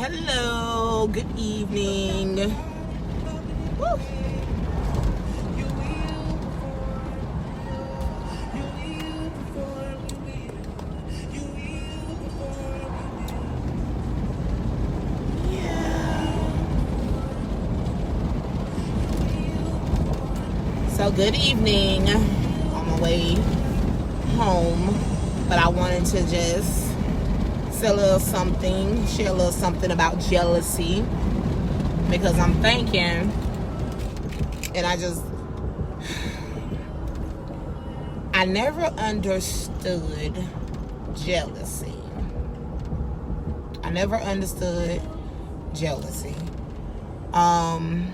Hello, good evening. Woo. So good evening. On my way home, but I wanted to just say a little something, share a little something about jealousy, because I'm thinking, and I never understood jealousy. I never understood jealousy. And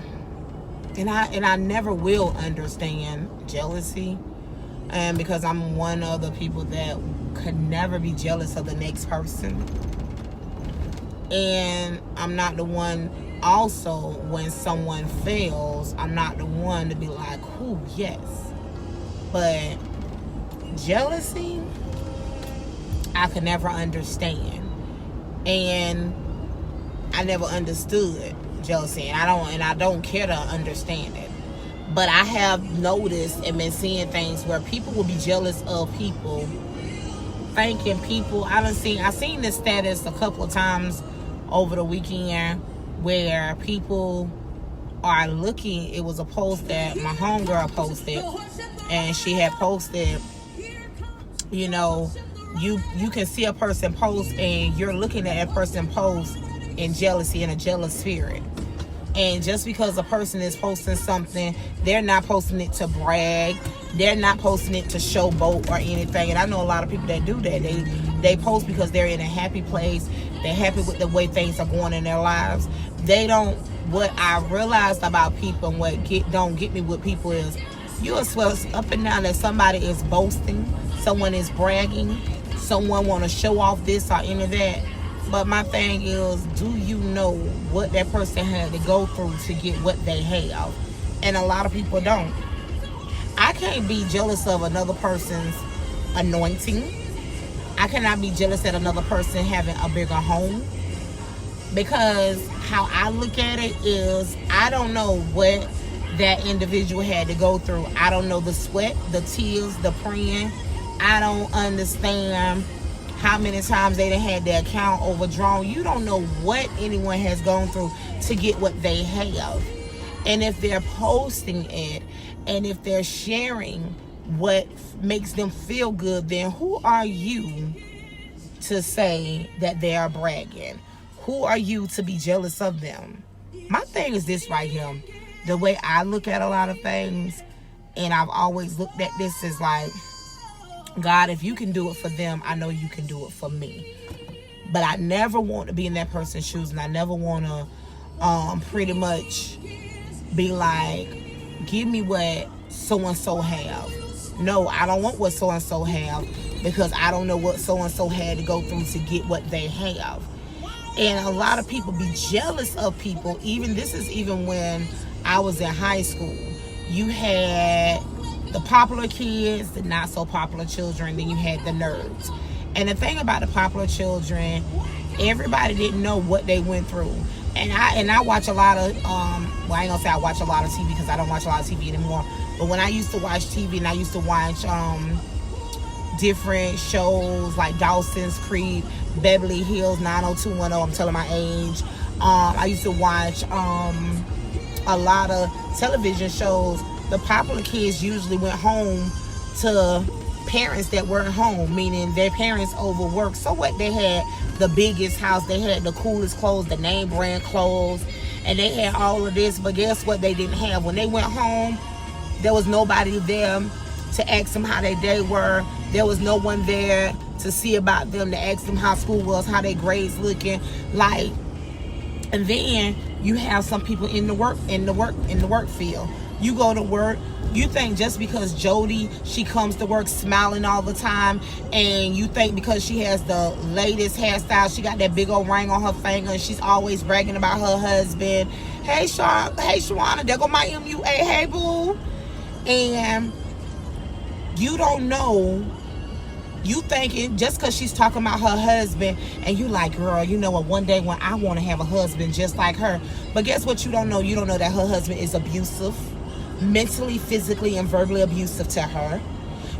I never will understand jealousy. And because I'm one of the people that could never be jealous of the next person. And I'm not the one also when someone fails, I'm not the one to be like, "Ooh, yes." But jealousy, I could never understand. And I never understood jealousy, and I don't care to understand it. But I have noticed and been seeing things where people will be jealous of people, thinking people. I seen this status a couple of times over the weekend where people are looking. It was a post that my homegirl posted, and she had posted, you can see a person post and you're looking at a person post in jealousy, in a jealous spirit. And just because a person is posting something, they're not posting it to brag. They're not posting it to showboat or anything. And I know a lot of people that do that. They post because they're in a happy place. They're happy with the way things are going in their lives. They don't. What I realized about people and what don't get me with people is, you'll swear up and down that somebody is boasting, someone is bragging, someone want to show off this or any of that. But my thing is, do you know what that person had to go through to get what they have? And a lot of people don't. I can't be jealous of another person's anointing. I cannot be jealous at another person having a bigger home. Because how I look at it is, I don't know what that individual had to go through. I don't know the sweat, the tears, the praying. I don't understand how many times they done had their account overdrawn. You don't know what anyone has gone through to get what they have. And if they're posting it, and if they're sharing what makes them feel good, then who are you to say that they are bragging? Who are you to be jealous of them? My thing is this right here. The way I look at a lot of things, and I've always looked at this, is like, God, if you can do it for them, I know you can do it for me. But I never want to be in that person's shoes, and I never want to pretty much be like, give me what so-and-so have. No, I don't want what so-and-so have, because I don't know what so-and-so had to go through to get what they have. And a lot of people be jealous of people. This is even when I was in high school. You had the popular kids, the not so popular children, then you had the nerds. And the thing about the popular children, everybody didn't know what they went through. And I watch a lot of I ain't gonna say I watch a lot of TV, because I don't watch a lot of TV anymore. But when I used to watch TV, and I used to watch different shows like Dawson's Creek, Beverly Hills 90210, I'm telling my age. I used to watch a lot of television shows. The popular kids usually went home to parents that weren't home, meaning their parents overworked. So what? They had the biggest house, they had the coolest clothes, the name brand clothes, and they had all of this. But guess what they didn't have? When they went home, there was nobody there to ask them how their day were. There was no one there to see about them, to ask them how school was, how their grades looking like. And then you have some people in the work field. You go to work, you think just because Jody, she comes to work smiling all the time, and you think because she has the latest hairstyle, she got that big old ring on her finger, and she's always bragging about her husband. Hey, Shawana, there go my MUA. Hey, boo. And you don't know You thinking just because she's talking about her husband, and you like, girl, you know what, one day when I want to have a husband just like her. But guess what you don't know? You don't know that her husband is abusive, mentally, physically, and verbally abusive to her.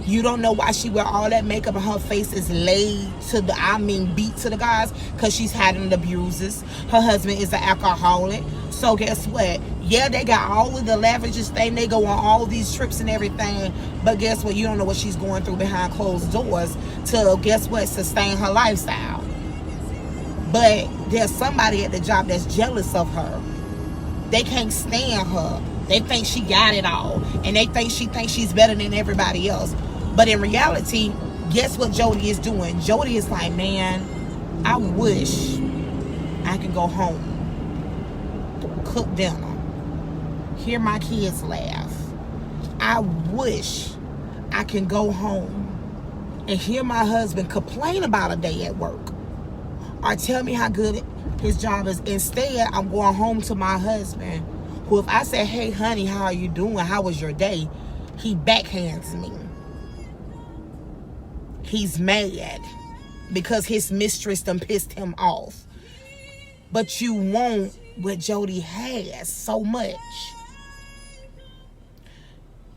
You don't know why she wear all that makeup and her face is laid to the, beat to the guys, because she's hiding the bruises. Her husband is an alcoholic. So guess what? Yeah, they got all of the lavishes thing. They go on all these trips and everything. But guess what? You don't know what she's going through behind closed doors to, guess what, sustain her lifestyle. But there's somebody at the job that's jealous of her. They can't stand her. They think she got it all. And they think she thinks she's better than everybody else. But in reality, guess what Jody is doing? Jody is like, man, I wish I could go home, cook dinner, hear my kids laugh. I wish I can go home and hear my husband complain about a day at work or tell me how good his job is. Instead, I'm going home to my husband, who, if I say, hey, honey, how are you doing? How was your day? He backhands me. He's mad because his mistress done pissed him off. But you want what Jody has so much.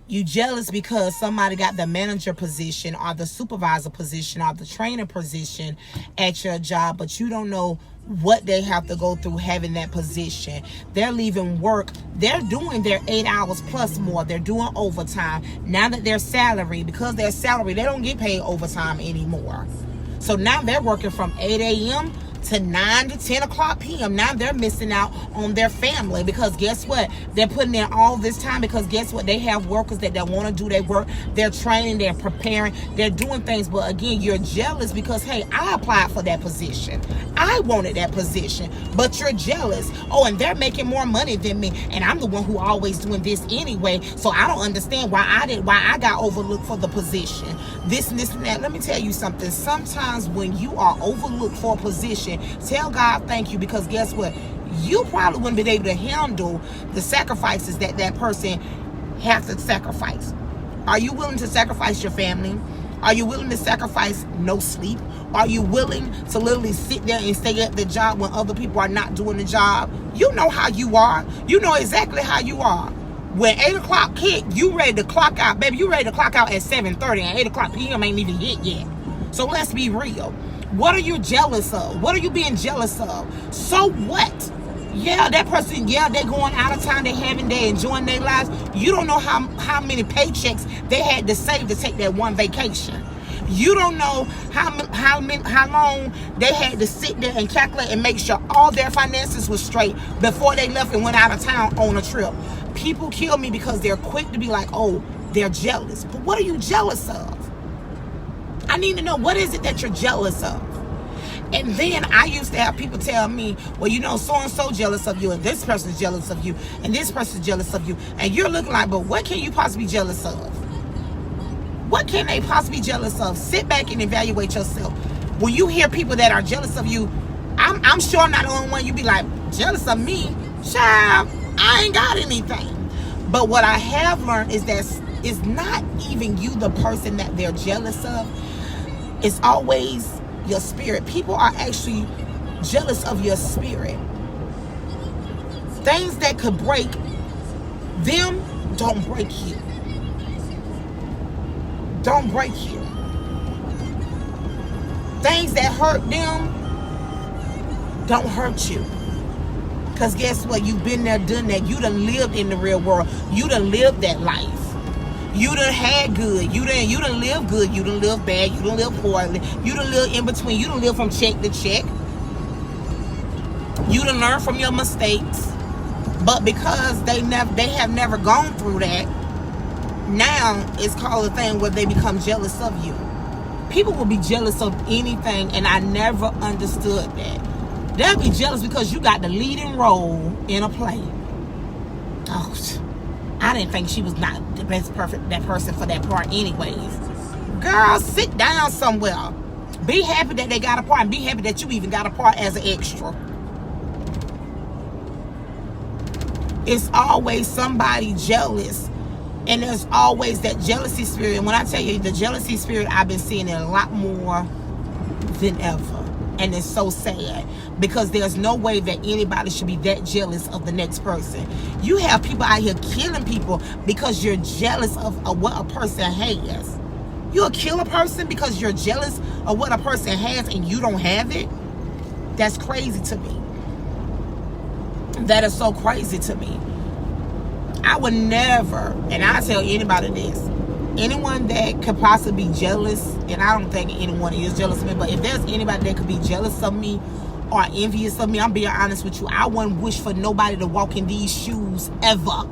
You jealous because somebody got the manager position or the supervisor position or the trainer position at your job, but you don't know what they have to go through having that position. They're leaving work. They're doing their 8 hours plus more. They're doing overtime. Now that they're salary, because they're salary, they don't get paid overtime anymore. So now they're working from 8 a.m. to 9 to 10 o'clock p.m. Now they're missing out on their family, because guess what? They're putting in all this time, because guess what? They have workers that want to do their work. They're training, they're preparing, they're doing things. But again, you're jealous because, hey, I applied for that position. I wanted that position, but you're jealous. Oh, and they're making more money than me, and I'm the one who always doing this anyway. So I don't understand why I got overlooked for the position. This and this and that. Let me tell you something. Sometimes when you are overlooked for a position, tell God thank you, because guess what? You probably wouldn't be able to handle the sacrifices that that person has to sacrifice. Are you willing to sacrifice your family? Are you willing to sacrifice no sleep? Are you willing to literally sit there and stay at the job when other people are not doing the job? You know how you are. You know exactly how you are. When 8 o'clock hit, you ready to clock out. Baby, you ready to clock out at 7:30, and 8 o'clock p.m. ain't even hit yet. So let's be real. What are you jealous of? What are you being jealous of? So what? Yeah, that person, yeah, they're going out of town, they're enjoying their lives. You don't know how many paychecks they had to save to take that one vacation. You don't know how long they had to sit there and calculate and make sure all their finances were straight before they left and went out of town on a trip. People kill me because they're quick to be like, oh, they're jealous. But what are you jealous of? I need to know, what is it that you're jealous of? And then I used to have people tell me, well, you know, so-and-so jealous of you, and this person's jealous of you, and this person's jealous of you. And you're looking like, but what can you possibly be jealous of? What can they possibly be jealous of? Sit back and evaluate yourself. When you hear people that are jealous of you, I'm sure I'm not the only one. You be like, jealous of me? Child, I ain't got anything. But what I have learned is that it's not even you, the person that they're jealous of. It's always your spirit. People are actually jealous of your spirit. Things that could break them don't break you. Don't break you. Things that hurt them don't hurt you. Because guess what? You've been there, done that. You done lived in the real world. You done lived that life. You done had good. You done live good. You done live bad. You done live poorly. You done live in between. You done live from check to check. You done learn from your mistakes. But because they have never gone through that, now it's called a thing where they become jealous of you. People will be jealous of anything, and I never understood that. They'll be jealous because you got the leading role in a play. Oh, I didn't think she was not the best that person for that part anyways. Girl, sit down somewhere. Be happy that they got a part, and be happy that you even got a part as an extra. It's always somebody jealous And there's always that jealousy spirit. And when I tell you the jealousy spirit, I've been seeing it a lot more than ever. And it's so sad, because there's no way that anybody should be that jealous of the next person. You have people out here killing people because you're jealous of what a person has. You'll kill a person because you're jealous of what a person has and you don't have it? That's crazy to me. That is so crazy to me. I would never, and I tell anybody this, anyone that could possibly be jealous, and I don't think anyone is jealous of me, but if there's anybody that could be jealous of me or envious of me, I'm being honest with you, I wouldn't wish for nobody to walk in these shoes ever.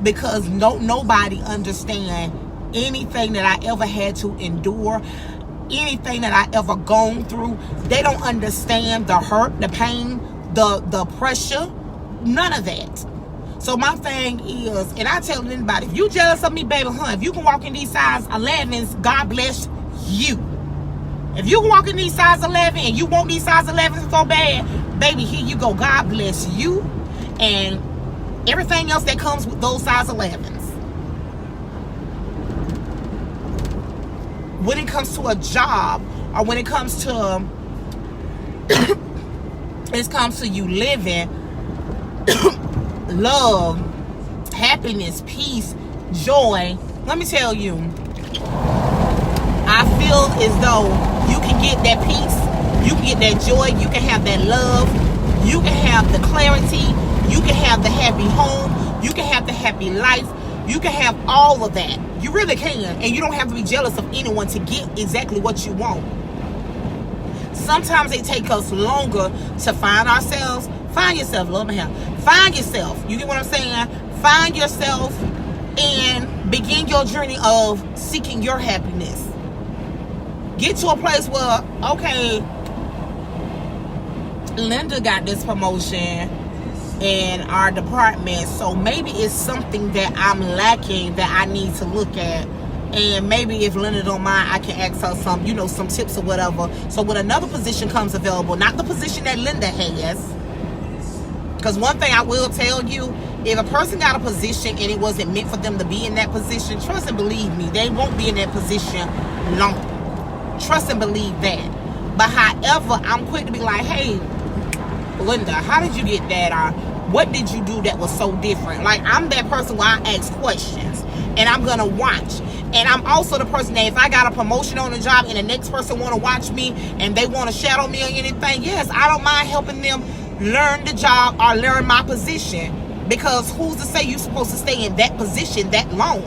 Because nobody understands anything that I ever had to endure, anything that I ever gone through. They don't understand the hurt, the pain, the pressure, none of that. So my thing is, and I tell anybody, if you jealous of me, baby, if you can walk in these size 11s, God bless you. If you can walk in these size 11 and you want these size 11s so bad, baby, here you go. God bless you and everything else that comes with those size 11s. When it comes to a job, or when it comes to you living, love, happiness, peace, joy, let me tell you, I feel as though you can get that peace, you can get that joy, you can have that love, you can have the clarity, you can have the happy home, you can have the happy life, you can have all of that. You really can. And you don't have to be jealous of anyone to get exactly what you want. Sometimes it takes us longer to find ourselves. Find yourself, love my hair. Find yourself. You get what I'm saying? Find yourself and begin your journey of seeking your happiness. Get to a place where, okay, Linda got this promotion in our department, so maybe it's something that I'm lacking that I need to look at. And maybe if Linda don't mind, I can ask her some tips or whatever. So when another position comes available, not the position that Linda has, because one thing I will tell you, if a person got a position and it wasn't meant for them to be in that position, trust and believe me, they won't be in that position long. Trust and believe that. But however, I'm quick to be like, hey, Linda, how did you get that? Or what did you do that was so different? Like, I'm that person where I ask questions and I'm gonna watch. And I'm also the person that if I got a promotion on the job and the next person want to watch me and they want to shadow me or anything, yes, I don't mind helping them learn the job or learn my position, because who's to say you're supposed to stay in that position that long?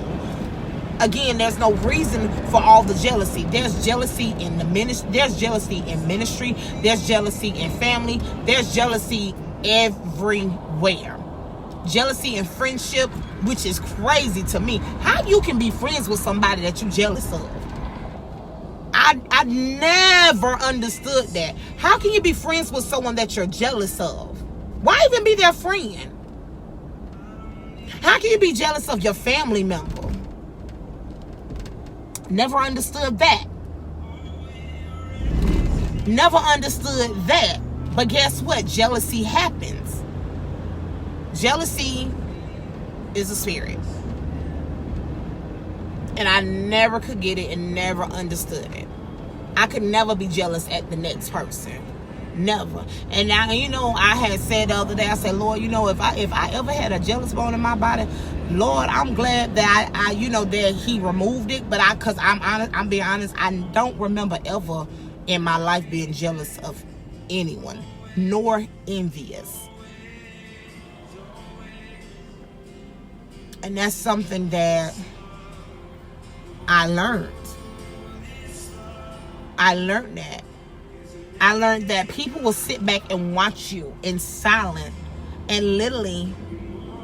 Again, there's no reason for all the jealousy. There's jealousy in the ministry. There's jealousy in ministry. There's jealousy in family. There's jealousy everywhere. Jealousy in friendship, which is crazy to me. How you can be friends with somebody that you're jealous of? I never understood that. How can you be friends with someone that you're jealous of? Why even be their friend? How can you be jealous of your family member? Never understood that. Never understood that. But guess what? Jealousy happens. Jealousy is a spirit. And I never could get it and never understood it. I could never be jealous at the next person. Never. And now, I had said the other day, I said, Lord, if I ever had a jealous bone in my body, Lord, I'm glad that that He removed it. But because I'm being honest, I don't remember ever in my life being jealous of anyone, nor envious. And that's something that I learned. I learned that. I learned that people will sit back and watch you in silence and literally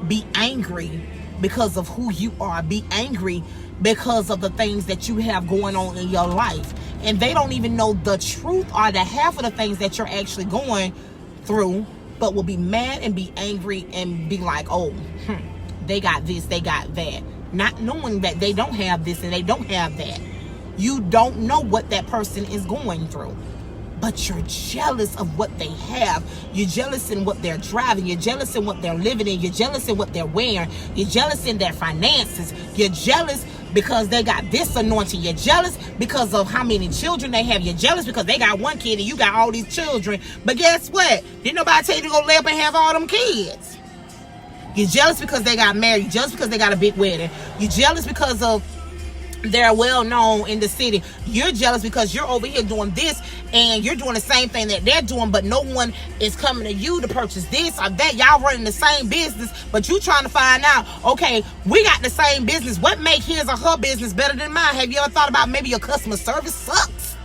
be angry because of who you are. Be angry because of the things that you have going on in your life. And they don't even know the truth or the half of the things that you're actually going through, but will be mad and be angry and be like, oh, they got this, they got that. Not knowing that they don't have this and they don't have that. You don't know what that person is going through. but you're jealous of what they have. You're jealous in what they're driving. You're jealous in what they're living in. You're jealous in what they're wearing. You're jealous in their finances. You're jealous because they got this anointing. You're jealous because of how many children they have. You're jealous because they got one kid and you got all these children. But guess what? Didn't nobody tell you to go lay up and have all them kids. You're jealous because they got married. You're jealous because they got a big wedding. You're jealous because of they're well known in the city. You're jealous because you're over here doing this and you're doing the same thing that they're doing, but no one is coming to you to purchase this or that. Y'all running the same business, but you trying to find out, okay, we got the same business. What make his or her business better than mine? Have you ever thought about maybe your customer service sucks?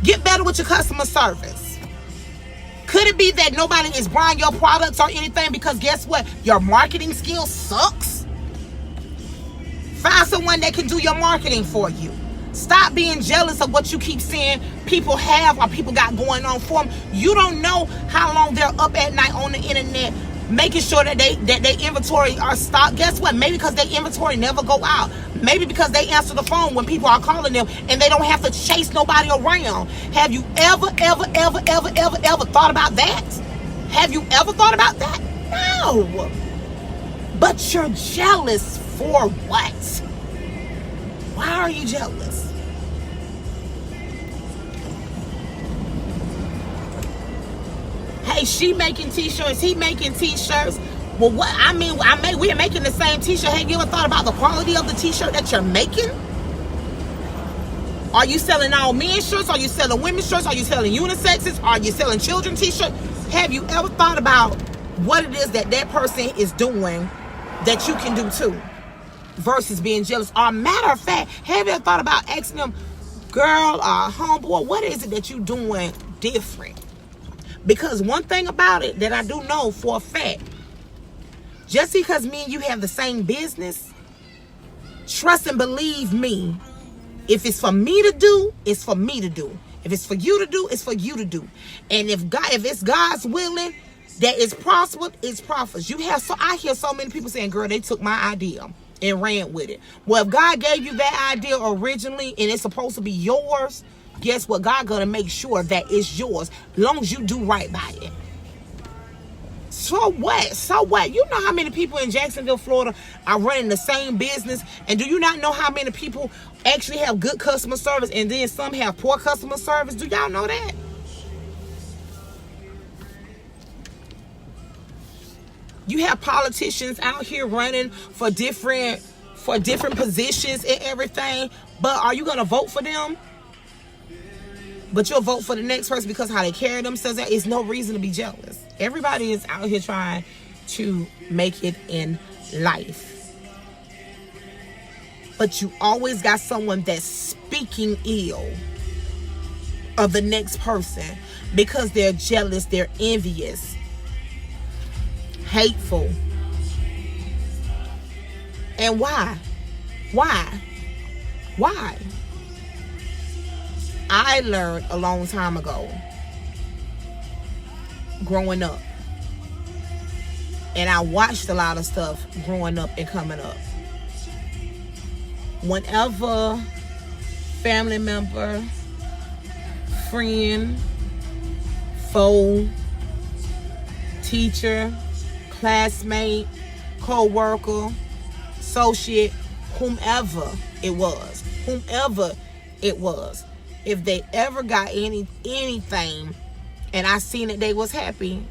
Get better with your customer service. Could it be that nobody is buying your products or anything because guess what? Your marketing skill sucks? Find someone that can do your marketing for you. Stop being jealous of what you keep seeing people have or people got going on for them. You don't know how long they're up at night on the internet making sure that their inventory are stocked. Guess what? Maybe because their inventory never go out. Maybe because they answer the phone when people are calling them and they don't have to chase nobody around. Have you ever thought about that? Have you ever thought about that? No. But you're jealous for what? Why are you jealous? Hey, she making t-shirts, he making t-shirts. Well, what? We're making the same t-shirt. Have you ever thought about the quality of the t-shirt that you're making? Are you selling all men's shirts? Are you selling women's shirts? Are you selling unisexes? Are you selling children's t-shirts? Have you ever thought about what it is that person is doing that you can do too? Versus being jealous. Or matter of fact, have you ever thought about asking them, girl or homeboy, what is it that you doing different? Because one thing about it that I do know for a fact, just because me and you have the same business, trust and believe me, if it's for me to do, it's for me to do. If it's for you to do, it's for you to do. And if it's God's willing that it's prospered, it's profits. I hear so many people saying, girl, they took my idea and ran with it. Well, if God gave you that idea originally and it's supposed to be yours, guess what? God gonna make sure that it's yours, as long as you do right by it. So what? You know how many people in Jacksonville, Florida are running the same business, and do you not know how many people actually have good customer service and then some have poor customer service? Do y'all know that? You have politicians out here running for different positions and everything, but are you gonna vote for them? But you'll vote for the next person because how they carry themselves. It's no reason to be jealous. Everybody is out here trying to make it in life, but you always got someone that's speaking ill of the next person because they're jealous, they're envious, hateful. And why? I learned a long time ago, growing up, and I watched a lot of stuff growing up and coming up. Whenever family member, friend, foe, teacher, classmate, co-worker, associate, whomever it was, if they ever got anything and I seen that they was happy,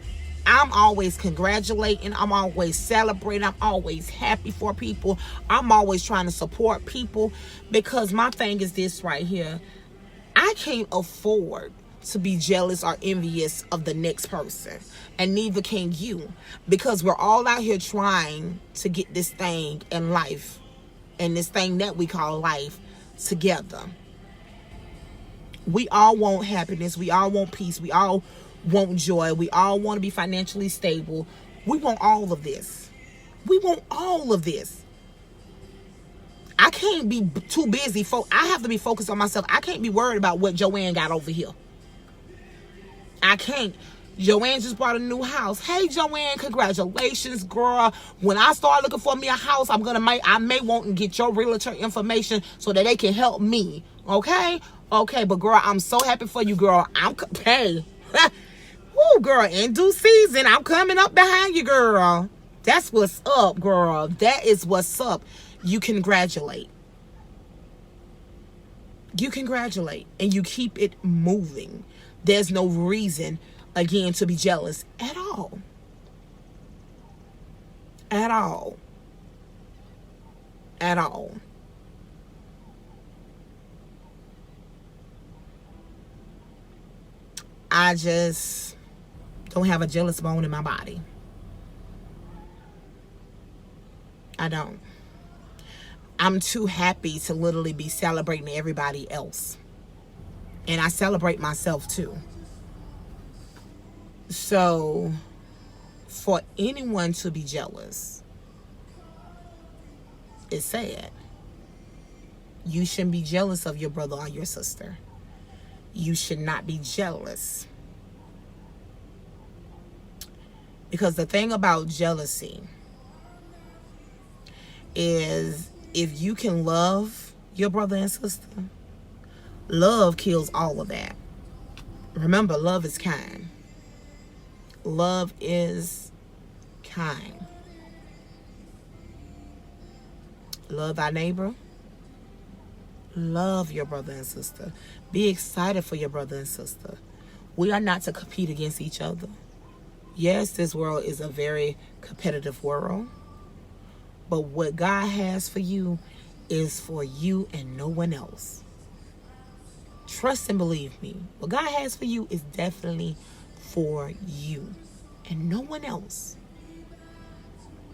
I'm always congratulating, I'm always celebrating, I'm always happy for people, I'm always trying to support people, because my thing is this right here: I can't afford to be jealous or envious of the next person, and neither can you, because we're all out here trying to get this thing in life, and this thing that we call life, together. We all want happiness, we all want peace, we all want joy, we all want to be financially stable. We want all of this. I can't be too busy. I have to be focused on myself. I can't be worried about what Joanne got over here. I can't. Joanne just bought a new house. Hey, Joanne, congratulations, girl. When I start looking for me a house, I may want to get your realtor information so that they can help me. Okay? Okay, but girl, I'm so happy for you, girl. Hey. Woo, girl, in due season, I'm coming up behind you, girl. That's what's up, girl. That is what's up. You congratulate. You congratulate and you keep it moving. There's no reason, again, to be jealous at all. At all. At all. I just don't have a jealous bone in my body. I don't. I'm too happy to literally be celebrating everybody else. And I celebrate myself too. So, for anyone to be jealous, it's sad. You shouldn't be jealous of your brother or your sister. You should not be jealous. Because the thing about jealousy is, if you can love your brother and sister, love kills all of that. Remember, love is kind. Love is kind. Love thy neighbor. Love your brother and sister. Be excited for your brother and sister. We are not to compete against each other. Yes, this world is a very competitive world. But what God has for you is for you and no one else. Trust and believe me. What God has for you is definitely for you and no one else.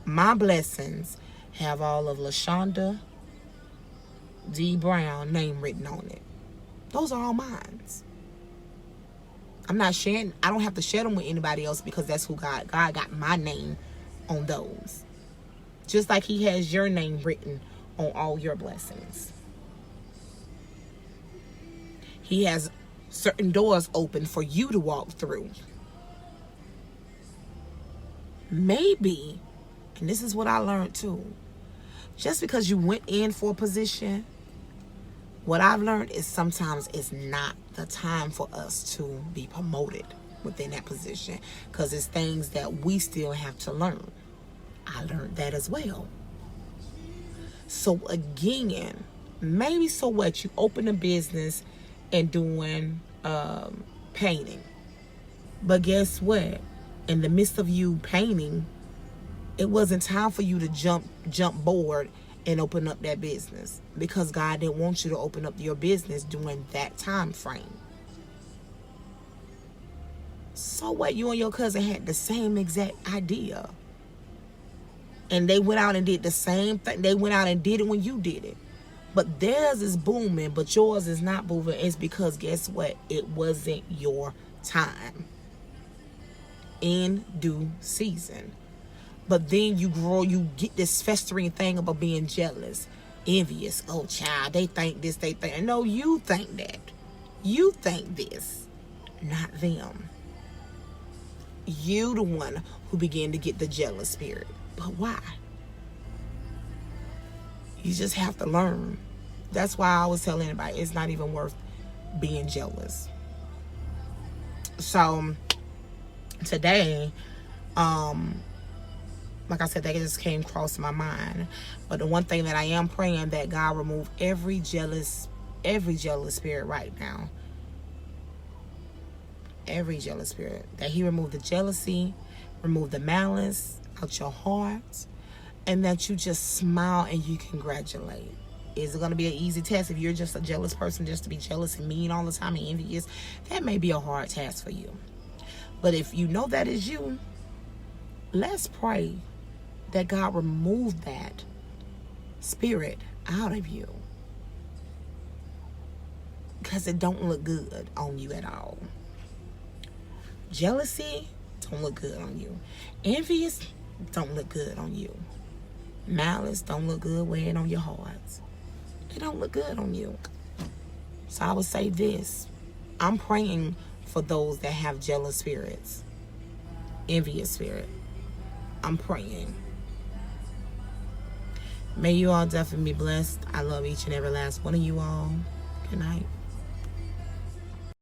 My blessings have all of LaShonda D. Brown name written on it. Those are all mine. I'm not sharing. I don't have to share them with anybody else because that's who God got my name on those. Just like he has your name written on all your blessings. He has certain doors open for you to walk through. Maybe, and this is what I learned too, just because you went in for a position, what I've learned is sometimes it's not the time for us to be promoted within that position, because it's things that we still have to learn. I learned that as well. So again, maybe so what, you open a business and doing painting, but guess what? In the midst of you painting, it wasn't time for you to jump board and open up that business, because God didn't want you to open up your business during that time frame. So what? You and your cousin had the same exact idea, and they went out and did the same thing. They went out and did it when you did it, but theirs is booming, but yours is not booming. It's because guess what? It wasn't your time. In due season. But then you grow, you get this festering thing about being jealous, envious. Oh, child, they think this, they think. No, you think that. You think this, not them. You the one who began to get the jealous spirit. But why? You just have to learn. That's why I always tell anybody, it's not even worth being jealous. So today, like I said, that just came across my mind. But the one thing that I am praying, that God remove every jealous spirit right now. Every jealous spirit. That he remove the jealousy, remove the malice out your heart, and that you just smile and you congratulate. Is it going to be an easy task if you're just a jealous person, just to be jealous and mean all the time and envious? That may be a hard task for you. But if you know that is you, let's pray that God remove that spirit out of you, because it don't look good on you at all. Jealousy don't look good on you. Envious don't look good on you. Malice don't look good weighing on your hearts. It don't look good on you. So I would say this. I'm praying for those that have jealous spirits, envious spirit. I'm praying. May you all definitely be blessed. I love each and every last one of you all. Good night.